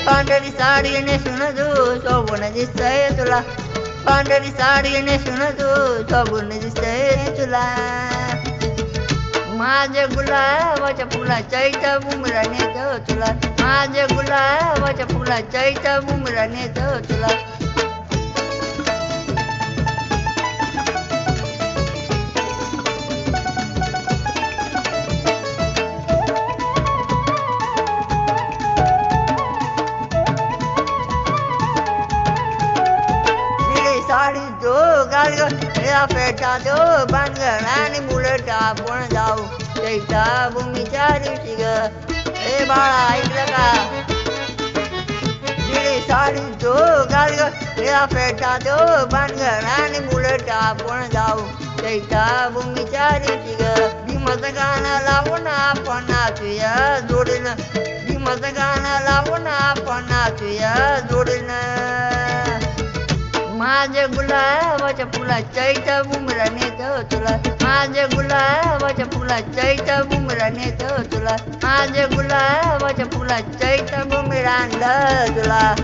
पांढरी साडी नेसून तू शोभून दिसतंय तुला, पांढरी साडी नेसून तू शोभून दिसतंय तुला. माझ्या गुलाबाच्या फुलाच्या इथं बुमरा नेतो तुला, माझ्या गुलाबाच्या फुलाच्या इथं बुमरा नेतो तुला. साडी तो गाडग या पेटा तो बांधगड आणि मुलं टाकून जाऊ चैता भूमीच्या दिवशी ग. हे बाळा ऐकलं का? निळी साडी तो गाडग या पेटा तो बांधगड आणि मुलं टाकून जाऊ चैता भूमीच्या दिवशी ग. भीमाचं गाणं लावून आपण नाचूया जोडीनं, भीमाचं गाणं लावून आपण नाचूया जोडीनं. माझ्या गुलाबाच्या फुलाच्या इथं बुमरा नेतो तुला, माझ्या गुलाबाच्या फुलाच्या इथं बुमरा नेतो तुला, माझ्या गुलाबाच्या फुलाच्या इथं बुमरा आणलं तुला.